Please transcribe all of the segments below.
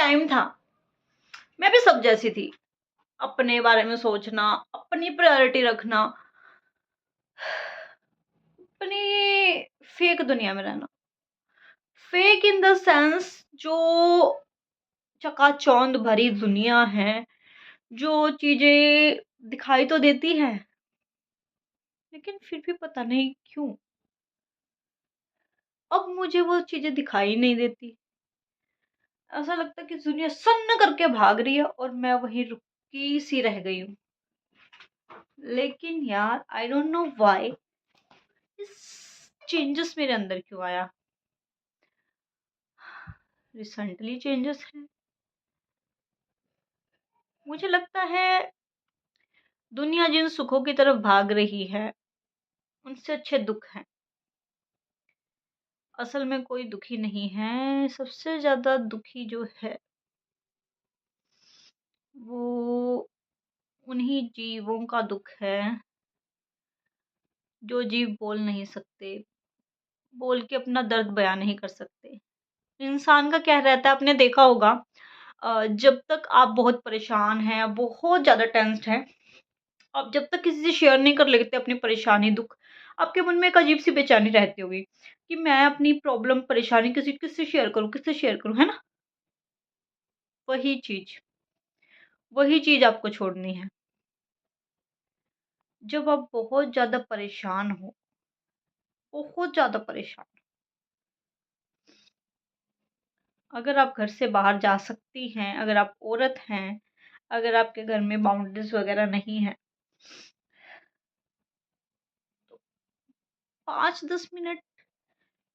Time था, मैं भी सब जैसी थी। अपने बारे में सोचना, अपनी प्रायोरिटी रखना, अपनी फेक दुनिया में रहना। फेक इन द सेंस, जो चकाचौंध भरी दुनिया है, जो चीजें दिखाई तो देती है, लेकिन फिर भी पता नहीं क्यों अब मुझे वो चीजें दिखाई नहीं देती। ऐसा लगता है कि दुनिया सन्न करके भाग रही है और मैं वहीं रुकी सी रह गई हूँ। लेकिन यार, आई डोंट नो व्हाई इस चेंजेस मेरे अंदर क्यों आया। रिसेंटली चेंजेस है। मुझे लगता है दुनिया जिन सुखों की तरफ भाग रही है, उनसे अच्छे दुख हैं। असल में कोई दुखी नहीं है। सबसे ज्यादा दुखी जो है, वो उन्हीं जीवों का दुख है जो जीव बोल नहीं सकते, बोल के अपना दर्द बयान नहीं कर सकते। इंसान का क्या रहता है, आपने देखा होगा, जब तक आप बहुत परेशान हैं, बहुत ज़्यादा टेंस्ड हैं, आप जब तक किसी से शेयर नहीं कर लेते अपनी परेशानी, दुःख, आपके मन में एक अजीब-सी बेचैनी रहती होगी कि मैं अपनी प्रॉब्लम, परेशानी किससे शेयर करूँ, किससे शेयर करूँ, है ना? वही चीज़, वही चीज़ आपको छोड़नी है। जब आप बहुत ज़्यादा परेशान हो, बहुत ज़्यादा परेशान, अगर आप घर से बाहर जा सकती हैं, अगर आप औरत हैं, अगर आपके घर में बाउंड्रीज़ वगैरह नहीं है, तो 5-10 मिनट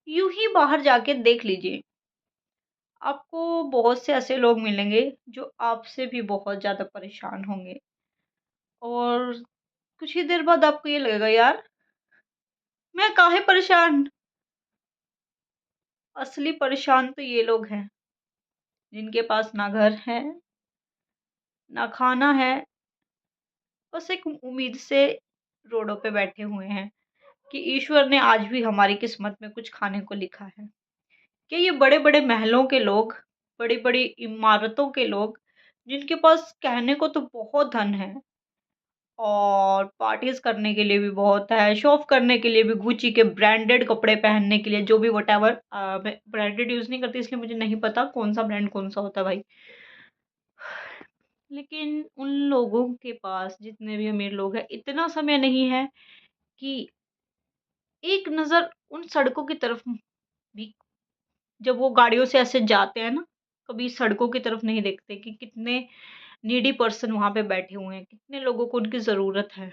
यूँ ही बाहर जाके देख लीजिए। आपको बहुत से ऐसे लोग मिलेंगे जो आपसे भी बहुत ज़्यादा परेशान होंगे, और कुछ ही देर बाद आपको ये लगेगा, यार मैं काहे परेशान। असली परेशान तो ये लोग हैं जिनके पास ना घर है, ना खाना है, बस एक उम्मीद से रोडों पे बैठे हुए हैं कि ईश्वर ने आज भी हमारी किस्मत में कुछ खाने को लिखा है। क्या ये बड़े-बड़े महलों के लोग, बड़ी-बड़ी इमारतों के लोग, जिनके पास कहने को तो बहुत धन है और पार्टीज़ करने के लिए भी बहुत है, शो ऑफ करने के लिए भी, गुच्ची के ब्रांडेड कपड़े पहनने के लिए, जो भी व्हाटएवर, मैं ब्रांडेड यूज़ नहीं करती इसलिए मुझे नहीं पता कौन-सा ब्रांड कौन-सा होता है भाई। लेकिन उन लोगों के पास, जितने भी अमीर लोग हैं, इतना समय नहीं है कि एक नज़र उन सड़कों की तरफ भी, जब वो गाड़ियों से ऐसे जाते हैं ना, कभी सड़कों की तरफ नहीं देखते कि कितने नीडी पर्सन वहाँ पे बैठे हुए हैं, कितने लोगों को उनकी ज़रूरत है।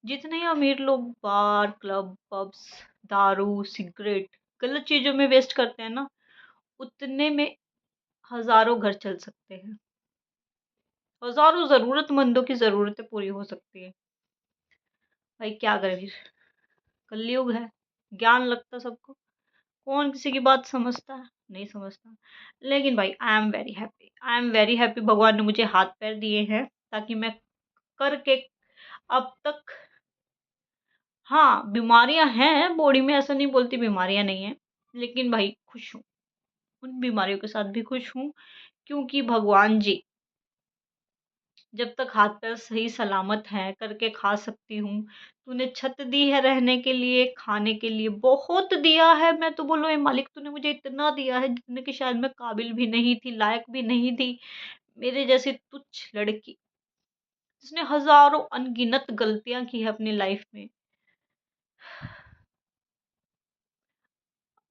जितने अमीर लोग बार, क्लब, पब्स, दारू, सिगरेट, गलत चीज़ों में वेस्ट करते हैं ना, उतने में हज़ारों घर चल सकते हैं। हज़ारों ज़रूरतमंदों की ज़रूरतें पूरी हो सकती हैं। भाई क्या करें फिर? कलयुग है, ज्ञान लगता सबको। कौन किसी की बात समझता है? नहीं समझता। लेकिन भाई I am very happy, I am very happy, भगवान ने मुझे हाथ-पैर दिए हैं ताकि मैं करके अब तक, हाँ, बीमारियाँ हैं बॉडी में, ऐसा नहीं बोलती बीमारियाँ नहीं हैं, लेकिन भाई खुश हूँ। उन बीमारियों के साथ भी खुश हूँ, क्योंकि भगवान जी, जब तक हाथ-पैर सही सलामत हैं, करके खा सकती हूँ, तूने छत दी है रहने के लिए, खाने के लिए, बहुत दिया है। मैं तो बोलूँ, ए मालिक, तूने मुझे इतना दिया है जितने कि शायद मैं काबिल भी नहीं थी, लायक भी नहीं थी। मेरे जैसी तुच्छ लड़की, जिसने हज़ारों अनगिनत गलतियाँ की है अपनी लाइफ़ में।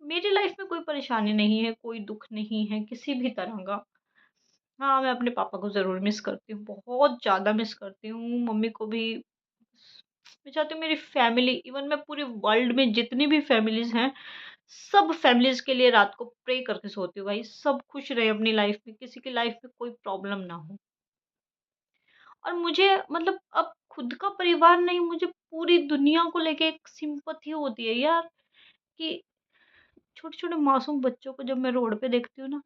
मेरी लाइफ़ में कोई परेशानी नहीं है, कोई दुःख नहीं है किसी भी तरह का। हाँ, मैं अपने पापा को ज़रूर मिस करती हूँ, बहुत ज़्यादा मिस करती हूँ, मम्मी को भी। मैं चाहती हूँ मेरी फैमिली, इवन मैं पूरे वर्ल्ड में जितनी भी फैमिलीज़ हैं, सब फैमिलीज़ के लिए रात को प्रे करके सोती हूँ भाई, सब खुश रहें अपनी लाइफ़ में, किसी की लाइफ़ में कोई प्रॉब्लम ना हो। और मुझे मतलब अब खुद का परिवार नहीं, मुझे पूरी दुनिया को लेके एक सिम्पैथी होती है यार, कि छोटे-छोटे मासूम बच्चों को जब मैं रोड पे देखती हूँ ना,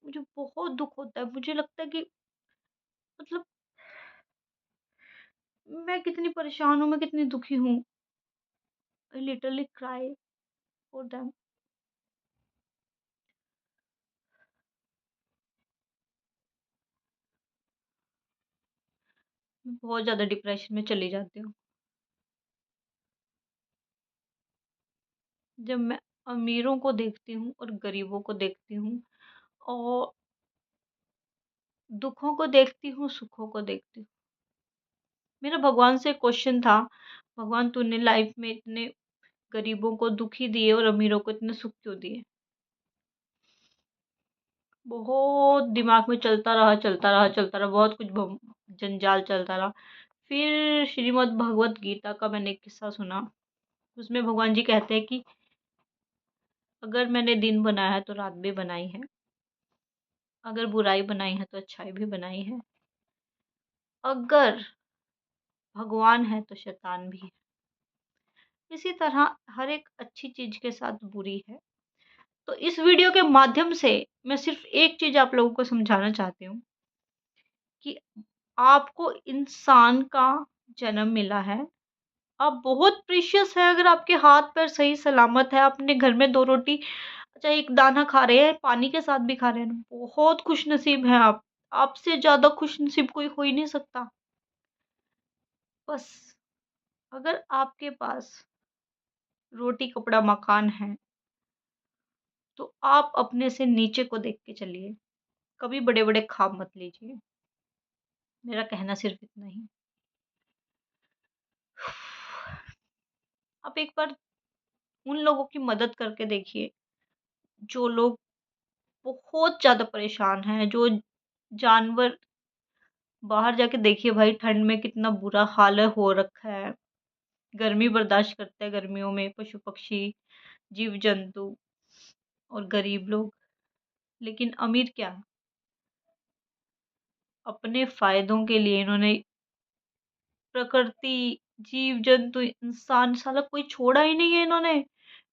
मुझे बहुत दुःख होता है। मुझे लगता है कि मतलब मैं कितनी परेशान हूँ, मैं कितनी दुखी हूँ। I literally cry for them. मैं बहुत ज़्यादा डिप्रेशन में चली जाती हूँ। जब मैं अमीरों को देखती हूँ और गरीबों को देखती हूँ और दुखों को देखती हूँ, सुखों को देखती हूँ। मेरा भगवान से क्वेश्चन था, भगवान तूने लाइफ में इतने गरीबों को दुखी दिए और अमीरों को इतने सुख क्यों दिए? बहुत दिमाग में चलता रहा, चलता रहा, चलता रहा, बहुत कुछ जंजाल चलता रहा। फिर श्रीमद् भगवत गीता का मैंने एक किस्सा सुना। उसमें भगवान जी कहते हैं कि अगर मैंने दिन बनाया है तो रात भी बनाई है, अगर बुराई बनाई है तो अच्छाई भी बनाई है, अगर भगवान है तो शैतान भी है। इसी तरह हर एक अच्छी चीज के साथ बुरी है। तो इस वीडियो के माध्यम से मैं सिर्फ एक चीज आप लोगों को समझाना चाहती हूँ कि आपको इंसान का जन्म मिला है। आप बहुत प्रीशियस है, अगर आपके हाथ पैर सही सलामत है, अपने घर में 2 रोटी चाहे 1 दाना खा रहे हैं, पानी के साथ भी खा रहे हैं, बहुत खुशनसीब हैं आप। आपसे ज़्यादा खुशनसीब कोई हो ही नहीं सकता। बस अगर आपके पास रोटी, कपड़ा, मकान है, तो आप अपने से नीचे को देख के चलिए। कभी बड़े-बड़े ख्वाब मत लीजिए। मेरा कहना सिर्फ इतना ही। आप एक बार उन लोगों की मदद करके देखिए, जो लोग बहुत ज़्यादा परेशान हैं, जो जानवर बाहर जाके देखिए भाई ठंड में कितना बुरा हाल है हो रखा है। गर्मी बर्दाश्त करते हैं गर्मियों में पशु-पक्षी, जीव-जंतु और गरीब लोग। लेकिन अमीर क्या? अपने फ़ायदों के लिए इन्होंने प्रकृति, जीव-जंतु, इंसान साला कोई छोड़ा ही नहीं है इन्होंने।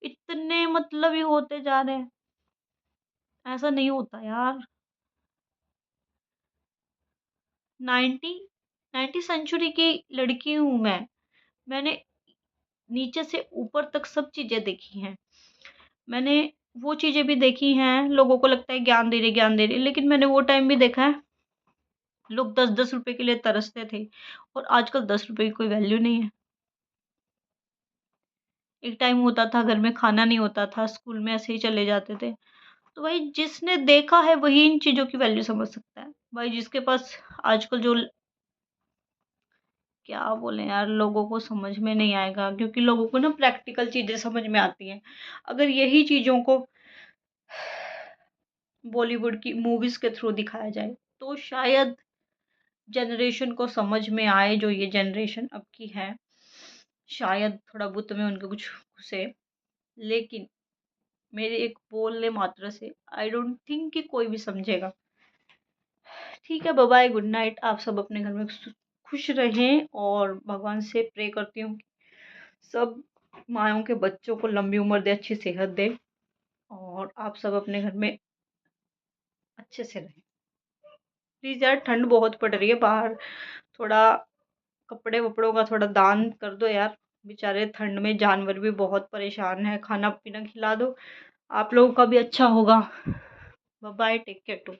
इतने मतलबी होते जा रहे हैं। ऐसा नहीं होता यार। 90 90 सेंचुरी की लड़की हूँ मैं। मैंने नीचे से ऊपर तक सब चीज़ें देखी हैं। मैंने वो चीज़ें भी देखी हैं, लोगों को लगता है ज्ञान दे रही है, लेकिन मैंने वो टाइम भी देखा है, लोग 10-10 रुपए के लिए तरसते थे और आजकल 10 रुपए की कोई वैल्यू नहीं है। एक टाइम होता था घर में खाना नहीं होता था, स्कूल में ऐसे ही चले जाते थे। तो भाई जिसने देखा है वही इन चीज़ों की वैल्यू समझ सकता है। भाई जिसके पास आजकल जो क्या बोलें यार, लोगों को समझ में नहीं आएगा क्योंकि लोगों को ना प्रैक्टिकल चीज़ें समझ में आती हैं। अगर यही चीज़ों को बॉलीवुड की मूवीज़ के थ्रू दिखाया जाए, तो शायद जनरेशन को समझ में आए, जो ये जनरेशन अब की है। शायद थोड़ा बहुत में उनको कुछ घुसे, लेकिन मेरे एक बोलने मात्र से आई डोंट थिंक कि कोई भी समझेगा। ठीक है, बाय बाय, गुड नाइट। आप सब अपने घर में खुश रहें और भगवान से प्रे करती हूँ कि सब माँओं के बच्चों को लंबी उम्र दे, अच्छी सेहत दे और आप सब अपने घर में अच्छे से रहें। प्लीज़ यार, ठंड बहुत पड़ रही है बाहर, थोड़ा कपड़े-वपड़ों का थोड़ा दान कर दो यार। बेचारे ठंड में जानवर भी बहुत परेशान हैं, खाना-पीना खिला दो। आप लोगों का भी अच्छा होगा। Bye bye, take care to.